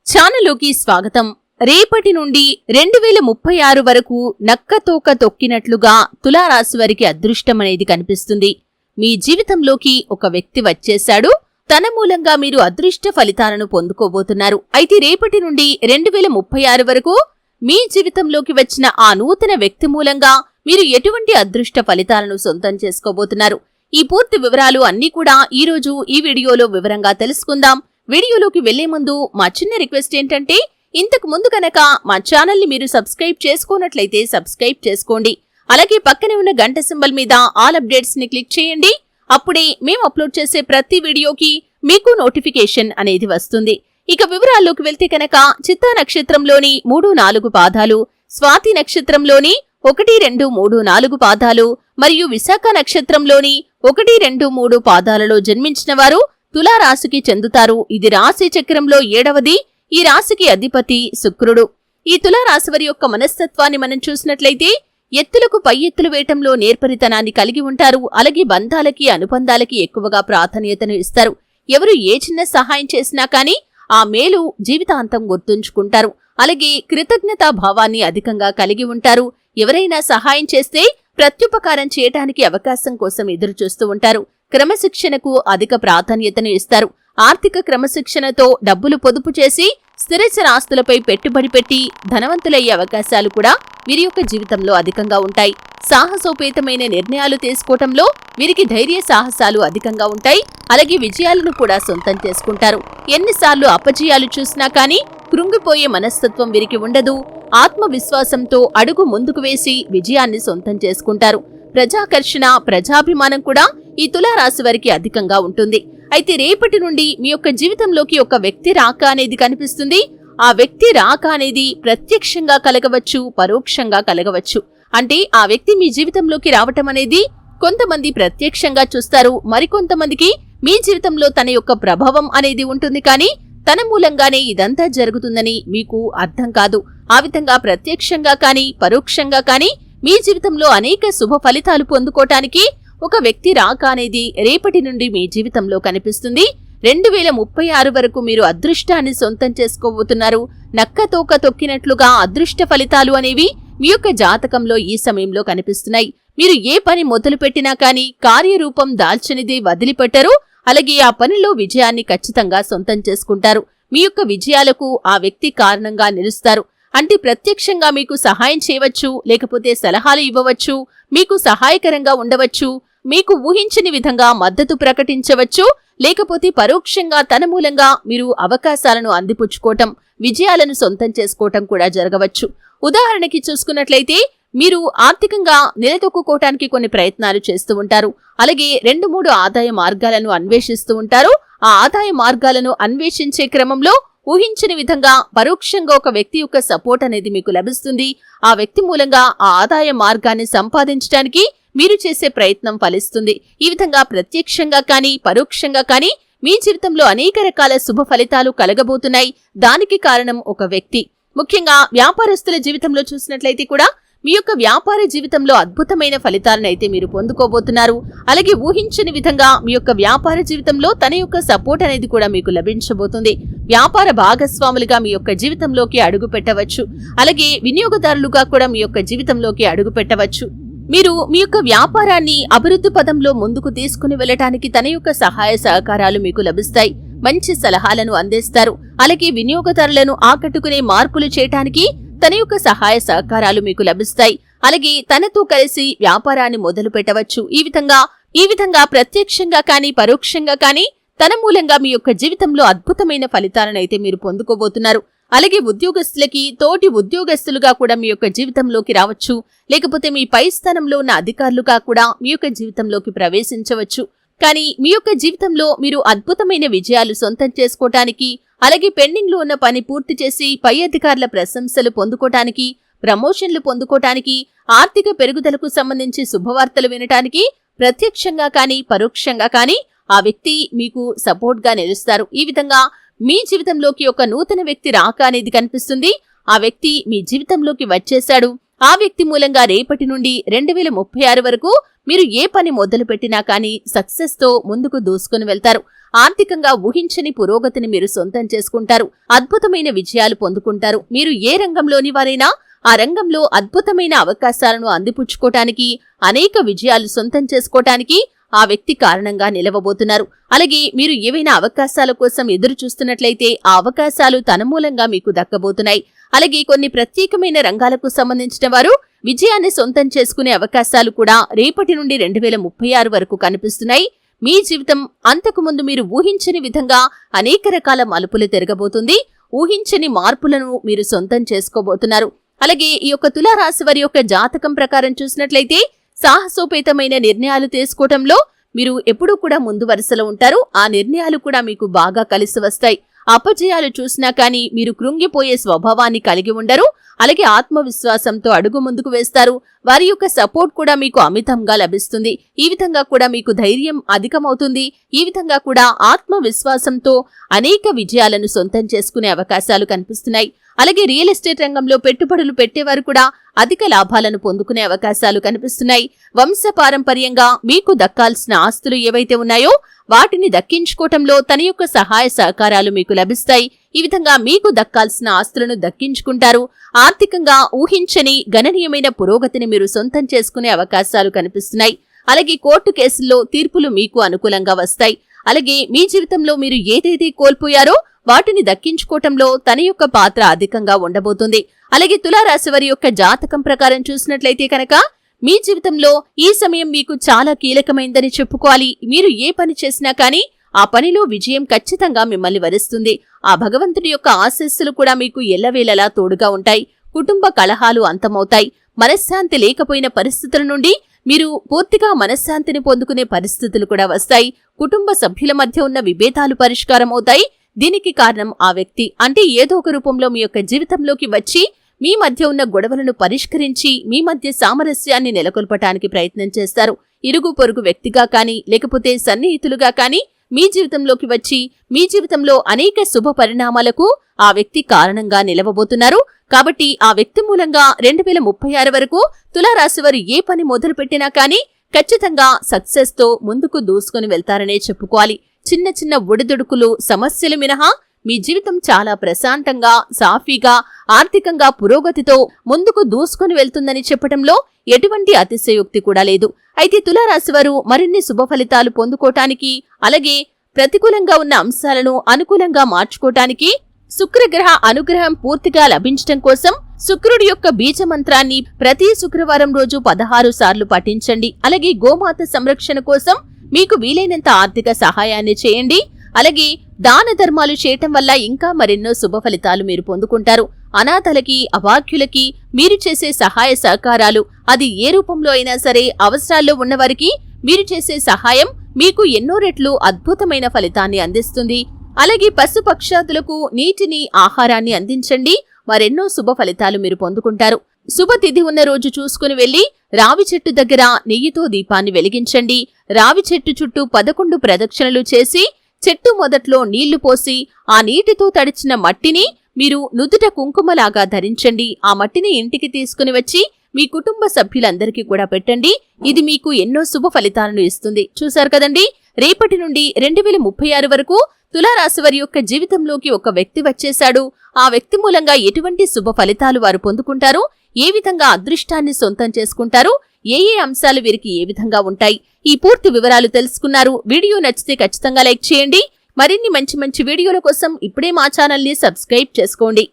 ఛానల్లోకి స్వాగతం. రేపటి నుండి 2036 వరకు నక్కతోక తొక్కినట్లుగా తులారాశి వారికి అదృష్టం అనేది కనిపిస్తుంది. మీ జీవితంలోకి ఒక వ్యక్తి వచ్చేశాడు. తన మూలంగా మీరు అదృష్ట ఫలితాలను పొందుకోబోతున్నారు. అయితే రేపటి నుండి 2036 వరకు మీ జీవితంలోకి వచ్చిన ఆ నూతన వ్యక్తి మూలంగా మీరు ఎటువంటి అదృష్ట ఫలితాలను సొంతం చేసుకోబోతున్నారు. ఈ పూర్తి వివరాలు అన్నీ కూడా ఈరోజు ఈ వీడియోలో వివరంగా తెలుసుకుందాం. వీడియోలోకి వెళ్లే ముందు మా చిన్న రిక్వెస్ట్ ఏంటంటే, ఇంతకు ముందు కనుక మా ఛానల్ ని మీరు సబ్స్క్రైబ్ చేసుకోనట్లయితే సబ్స్క్రైబ్ చేసుకోండి. అలాగే పక్కనే ఉన్న గంట సింబల్ మీద ఆల్ అప్డేట్స్ ని క్లిక్ చేయండి. అప్పుడే మేము అప్లోడ్ చేసే ప్రతి వీడియోకి మీకు నోటిఫికేషన్ అనేది వస్తుంది. ఇక వివరాల్లోకి వెళ్తే కనుక చిత్తా నక్షత్రంలోని 3-4 పాదాలు, స్వాతి నక్షత్రంలోని 1-2-3-4 పాదాలు మరియు విశాఖ నక్షత్రంలోని 1-2-3 పాదాలలో జన్మించిన వారు తులారాశికి చెందుతారు. ఇది రాశి చక్రంలో 7వది. ఈ రాశికి అధిపతి శుక్రుడు. ఈ తులారాశి వారి యొక్క మనస్తత్వాన్ని మనం చూసినట్లయితే ఎత్తులకు పై ఎత్తులు వేయటంలో నేర్పరితనాన్ని కలిగి ఉంటారు. అలాగే బంధాలకి అనుబంధాలకి ఎక్కువగా ప్రాధాన్యతను ఇస్తారు. ఎవరు ఏ చిన్న సహాయం చేసినా కానీ ఆ మేలు జీవితాంతం గుర్తుంచుకుంటారు. అలాగే కృతజ్ఞతా భావాన్ని అధికంగా కలిగి ఉంటారు. ఎవరైనా సహాయం చేస్తే ప్రత్యుపకారం చేయటానికి అవకాశం కోసం ఎదురు చూస్తూ ఉంటారు. క్రమశిక్షణకు అధిక ప్రాధాన్యతను ఇస్తారు. ఆర్థిక క్రమశిక్షణతో డబ్బులు పొదుపు చేసి స్థిరచర ఆస్తులపై పెట్టుబడి పెట్టి ధనవంతులయ్యే అవకాశాలు కూడా వీరి యొక్క జీవితంలో అధికంగా ఉంటాయి. సాహసోపేతమైన నిర్ణయాలు తీసుకోవటంలో వీరికి ధైర్య సాహసాలు అధికంగా ఉంటాయి. అలాగే విజయాలను కూడా సొంతం చేసుకుంటారు. ఎన్నిసార్లు అపజయాలు చూసినా కానీ కృంగిపోయే మనస్తత్వం వీరికి ఉండదు. ఆత్మవిశ్వాసంతో అడుగు ముందుకు వేసి విజయాన్ని సొంతం చేసుకుంటారు. ప్రజాకర్షణ, ప్రజాభిమానం కూడా ఈ తులారాశి వారికి అధికంగా ఉంటుంది. అయితే రేపటి నుండి మీ యొక్క జీవితంలోకి ఒక వ్యక్తి రాక అనేది కనిపిస్తుంది. ఆ వ్యక్తి రాక అనేది ప్రత్యక్షంగా కలగవచ్చు, పరోక్షంగా కలగవచ్చు. అంటే ఆ వ్యక్తి మీ జీవితంలోకి రావటం అనేది కొంతమంది ప్రత్యక్షంగా చూస్తారు, మరికొంతమందికి మీ జీవితంలో తన యొక్క ప్రభావం అనేది ఉంటుంది. కానీ తన మూలంగానే ఇదంతా జరుగుతుందని మీకు అర్థం కాదు. ఆ విధంగా ప్రత్యక్షంగా కానీ పరోక్షంగా కానీ మీ జీవితంలో అనేక శుభ ఫలితాలు పొందుకోవటానికి ఒక వ్యక్తి రాక అనేది రేపటి నుండి మీ జీవితంలో కనిపిస్తుంది. 2036 వరకు మీరు అదృష్టాన్ని సొంతం చేసుకోబోతున్నారు. నక్కతోక తొక్కినట్లుగా అదృష్ట ఫలితాలు అనేవి మీ యొక్క జాతకంలో ఈ సమయంలో కనిపిస్తున్నాయి. మీరు ఏ పని మొదలు పెట్టినా కానీ కార్యరూపం దాల్చనిది వదిలిపెట్టరు. అలాగే ఆ పనిలో విజయాన్ని ఖచ్చితంగా సొంతం చేసుకుంటారు. మీ యొక్క విజయాలకు ఆ వ్యక్తి కారణంగా నిలుస్తారు. అంటే ప్రత్యక్షంగా మీకు సహాయం చేయవచ్చు, లేకపోతే సలహాలు ఇవ్వవచ్చు, మీకు సహాయకరంగా ఉండవచ్చు, మీకు ఊహించని విధంగా మద్దతు ప్రకటించవచ్చు, లేకపోతే పరోక్షంగా తన మూలంగా మీరు అవకాశాలను అందిపుచ్చుకోవటం, విజయాలను సొంతం చేసుకోవటం కూడా జరగవచ్చు. ఉదాహరణకి చూసుకున్నట్లయితే మీరు ఆర్థికంగా నిలదొక్కుకోవటానికి కొన్ని ప్రయత్నాలు చేస్తూ ఉంటారు. అలాగే 2-3 ఆదాయ మార్గాలను అన్వేషిస్తూ ఉంటారు. ఆ ఆదాయ మార్గాలను అన్వేషించే క్రమంలో ఊహించని విధంగా పరోక్షంగా ఒక వ్యక్తి యొక్క సపోర్ట్ అనేది మీకు లభిస్తుంది. ఆ వ్యక్తి మూలంగా ఆ ఆదాయ మార్గాన్ని సంపాదించడానికి మీరు చేసే ప్రయత్నం ఫలిస్తుంది. ఈ విధంగా ప్రత్యక్షంగా కానీ పరోక్షంగా కానీ మీ జీవితంలో అనేక రకాల శుభ ఫలితాలు కలగబోతున్నాయి. దానికి కారణం ఒక వ్యక్తి. ముఖ్యంగా వ్యాపారస్తుల జీవితంలో చూసినట్లయితే కూడా మీ యొక్క వ్యాపార జీవితంలో అద్భుతమైన ఫలితాలను అయితే మీరు పొందుకోబోతున్నారు. అలాగే ఊహించని విధంగా మీ యొక్క వ్యాపార జీవితంలో తన యొక్క సపోర్ట్ అనేది కూడా మీకు లభించబోతుంది. వ్యాపార భాగస్వాములుగా మీ యొక్క జీవితంలోకి అడుగు పెట్టవచ్చు. అలాగే వినియోగదారులుగా కూడా మీ యొక్క జీవితంలోకి అడుగు పెట్టవచ్చు. మీరు మీ యొక్క వ్యాపారాన్ని అభివృద్ధి పదంలో ముందుకు తీసుకుని వెళ్ళటానికి తన యొక్క సహాయ సహకారాలు మీకు లభిస్తాయి. మంచి సలహాలను అందిస్తారు. అలాగే వినియోగదారులను ఆకట్టుకునే మార్పులు చేయటానికి తన యొక్క సహాయ సహకారాలు మీకు లభిస్తాయి. అలాగే తనతో కలిసి వ్యాపారాన్ని మొదలు పెట్టవచ్చు. ఈ విధంగా ప్రత్యక్షంగా కానీ పరోక్షంగా కానీ తన మూలంగా మీ యొక్క జీవితంలో అద్భుతమైన ఫలితాలను అయితే మీరు పొందుకోబోతున్నారు. అలాగే ఉద్యోగస్తులకి తోటి ఉద్యోగస్తులుగా కూడా మీ యొక్క జీవితంలోకి రావచ్చు. లేకపోతే మీ పై స్థానంలో ఉన్న అధికారులుగా కూడా మీ యొక్క జీవితంలోకి ప్రవేశించవచ్చు. కానీ మీ యొక్క జీవితంలో మీరు అద్భుతమైన విజయాలు సొంతం చేసుకోవటానికి, అలాగే పెండింగ్ లో ఉన్న పని పూర్తి చేసి పై అధికారుల ప్రశంసలు పొందుకోవటానికి, ప్రమోషన్లు పొందుకోవటానికి, ఆర్థిక పెరుగుదలకు సంబంధించి శుభవార్తలు వినటానికి ప్రత్యక్షంగా కానీ పరోక్షంగా కానీ ఆ వ్యక్తి మీకు సపోర్ట్ గా నిలుస్తారు. ఈ విధంగా మీ జీవితంలోకి ఒక నూతన వ్యక్తి రాక అనేది కనిపిస్తుంది. ఆ వ్యక్తి మీ జీవితంలోకి వచ్చేశాడు. ఆ వ్యక్తి మూలంగా రేపటి నుండి 2036 వరకు మీరు ఏ పని మొదలు పెట్టినా కానీ సక్సెస్ తో ముందుకు దూసుకుని వెళ్తారు. ఆర్థికంగా ఊహించని పురోగతిని మీరు సొంతం చేసుకుంటారు. అద్భుతమైన విజయాలు పొందుకుంటారు. మీరు ఏ రంగంలోని వారైనా ఆ రంగంలో అద్భుతమైన అవకాశాలను అందిపుచ్చుకోవటానికి, అనేక విజయాలు సొంతం చేసుకోవటానికి ఆ వ్యక్తి కారణంగా నిలవబోతున్నారు. అలాగే మీరు ఏవైనా అవకాశాల కోసం ఎదురు చూస్తున్నట్లయితే ఆ అవకాశాలు తన మూలంగా మీకు దక్కబోతున్నాయి. అలాగే కొన్ని ప్రత్యేకమైన రంగాలకు సంబంధించిన వారు విజయాన్ని సొంతం చేసుకునే అవకాశాలు కూడా రేపటి నుండి 2036 వరకు కనిపిస్తున్నాయి. మీ జీవితం అంతకుముందు మీరు ఊహించని విధంగా అనేక రకాల మలుపులు తిరగబోతుంది. ఊహించని మార్పులను మీరు సొంతం చేసుకోబోతున్నారు. అలాగే ఈ యొక్క తులారాశి వారి యొక్క జాతకం ప్రకారం చూసినట్లయితే సాహసోపేతమైన నిర్ణయాలు తీసుకోవటంలో మీరు ఎప్పుడూ కూడా ముందు వరుసలో ఉంటారు. ఆ నిర్ణయాలు కూడా మీకు బాగా కలిసి వస్తాయి. అపజయాలు చూసినా కానీ మీరు కృంగిపోయే స్వభావాన్ని కలిగి ఉండరు. అలాగే ఆత్మవిశ్వాసంతో అడుగు ముందుకు వేస్తారు. వారి యొక్క సపోర్ట్ కూడా మీకు అమితంగా లభిస్తుంది. ఈ విధంగా కూడా మీకు ధైర్యం అధికమవుతుంది. ఈ విధంగా కూడా ఆత్మవిశ్వాసంతో అనేక విజయాలను సొంతం చేసుకునే అవకాశాలు కనిపిస్తున్నాయి. అలాగే రియల్ ఎస్టేట్ రంగంలో పెట్టుబడులు పెట్టేవారు కూడా అధిక లాభాలను పొందుకునే అవకాశాలు కనిపిస్తున్నాయి. వంశపారంపర్యంగా మీకు దక్కాల్సిన ఆస్తులు ఏవైతే ఉన్నాయో వాటిని దక్కించుకోవటంలో తన యొక్క సహాయ సహకారాలు మీకు లభిస్తాయి. ఈ విధంగా మీకు దక్కాల్సిన ఆస్తులను దక్కించుకుంటారు. ఆర్థికంగా ఊహించని గణనీయమైన పురోగతిని మీరు సొంతం చేసుకునే అవకాశాలు కనిపిస్తున్నాయి. అలాగే కోర్టు కేసుల్లో తీర్పులు మీకు అనుకూలంగా వస్తాయి. అలాగే మీ జీవితంలో మీరు ఏదైతే కోల్పోయారో వాటిని దక్కించుకోవటంలో తన యొక్క పాత్ర అధికంగా ఉండబోతుంది. అలాగే తులారాశి వారి యొక్క జాతకం ప్రకారం చూసినట్లయితే కనుక మీ జీవితంలో ఈ సమయం మీకు చాలా కీలకమైందని చెప్పుకోవాలి. మీరు ఏ పని చేసినా కానీ ఆ పనిలో విజయం ఖచ్చితంగా మిమ్మల్ని వరిస్తుంది. ఆ భగవంతుడి యొక్క ఆశీస్సులు కూడా మీకు ఎల్లవేళలా తోడుగా ఉంటాయి. కుటుంబ కలహాలు అంతమవుతాయి. మనశ్శాంతి లేకపోయిన పరిస్థితుల నుండి మీరు పూర్తిగా మనశ్శాంతిని పొందుకునే పరిస్థితులు కూడా వస్తాయి. కుటుంబ సభ్యుల మధ్య ఉన్న విభేదాలు పరిష్కారం అవుతాయి. దీనికి కారణం ఆ వ్యక్తి అంటే ఏదో ఒక రూపంలో మీ యొక్క జీవితంలోకి వచ్చి మీ మధ్య ఉన్న గొడవలను పరిష్కరించి మీ మధ్య సామరస్యాన్ని నెలకొల్పటానికి ప్రయత్నం చేస్తారు. ఇరుగు పొరుగు వ్యక్తిగా కానీ లేకపోతే సన్నిహితులుగా కానీ మీ జీవితంలోకి వచ్చి మీ జీవితంలో అనేక శుభ పరిణామాలకు ఆ వ్యక్తి కారణంగా నిలవబోతున్నారు. కాబట్టి ఆ వ్యక్తి మూలంగా 2036 వరకు తులారాశి వారు ఏ పని మొదలు పెట్టినా కానీ ఖచ్చితంగా సక్సెస్ తో ముందుకు దూసుకుని వెళ్తారనే చెప్పుకోవాలి. చిన్న చిన్న ఒడిదుడుకులు సమస్యలు మినహా మీ జీవితం చాలా ప్రశాంతంగా, సాఫీగా, ఆర్థికంగా పురోగతితో ముందుకు దూసుకుని వెళ్తుందని చెప్పడంలో ఎటువంటి అతిశయోక్తి కూడా లేదు. అయితే తులారాశి వారు మరిన్ని శుభ ఫలితాలు పొందుకోవటానికి అలాగే ప్రతికూలంగా ఉన్న అంశాలను అనుకూలంగా మార్చుకోవటానికి శుక్రగ్రహ అనుగ్రహం పూర్తిగా లభించటం కోసం శుక్రుడి యొక్క బీజ మంత్రాన్ని ప్రతి శుక్రవారం రోజు 16 సార్లు పఠించండి. అలాగే గోమాత సంరక్షణ కోసం మీకు వీలైనంత ఆర్థిక సహాయాన్ని చేయండి. అలాగే దాన ధర్మాలు చేయటం వల్ల ఇంకా మరెన్నో శుభ ఫలితాలు మీరు పొందుకుంటారు. అనాథలకి, అభాగ్యులకి మీరు చేసే సహాయ సహకారాలు అది ఏ రూపంలో అయినా సరే అవసరాల్లో ఉన్నవారికి మీరు చేసే సహాయం మీకు ఎన్నో రెట్లు అద్భుతమైన ఫలితాన్ని అందిస్తుంది. అలాగే పశుపక్షాదులకు నీటిని, ఆహారాన్ని అందించండి. మరెన్నో శుభ ఫలితాలు మీరు పొందుకుంటారు. శుభతిథి ఉన్న రోజు చూసుకుని వెళ్లి రావి చెట్టు దగ్గర నెయ్యితో దీపాన్ని వెలిగించండి. రావి చెట్టు చుట్టూ 11 ప్రదక్షిణలు చేసి చెట్టు మొదట్లో నీళ్లు పోసి ఆ నీటితో తడిచిన మట్టిని మీరు నుదుట కుంకుమలాగా ధరించండి. ఆ మట్టిని ఇంటికి తీసుకుని వచ్చి మీ కుటుంబ సభ్యులందరికీ కూడా పెట్టండి. ఇది మీకు ఎన్నో శుభ ఫలితాలను ఇస్తుంది. చూశారు కదండి, రేపటి నుండి 2036 వరకు తులారాశి వారి యొక్క జీవితంలోకి ఒక వ్యక్తి వచ్చేశాడు. ఆ వ్యక్తి మూలంగా ఎటువంటి శుభ ఫలితాలు వారు పొందుకుంటారు, ఏ విధంగా అదృష్టాన్ని సొంతం చేసుకుంటారు, ఏ అంశాలు వీరికి ఏ విధంగా ఉంటాయి, ఈ పూర్తి వివరాలు తెలుసుకున్నారు. వీడియో నచ్చితే ఖచ్చితంగా లైక్ చేయండి. మరిన్ని మంచి మంచి వీడియోల కోసం ఇప్పుడే మా ఛానల్ని సబ్స్క్రైబ్ చేసుకోండి.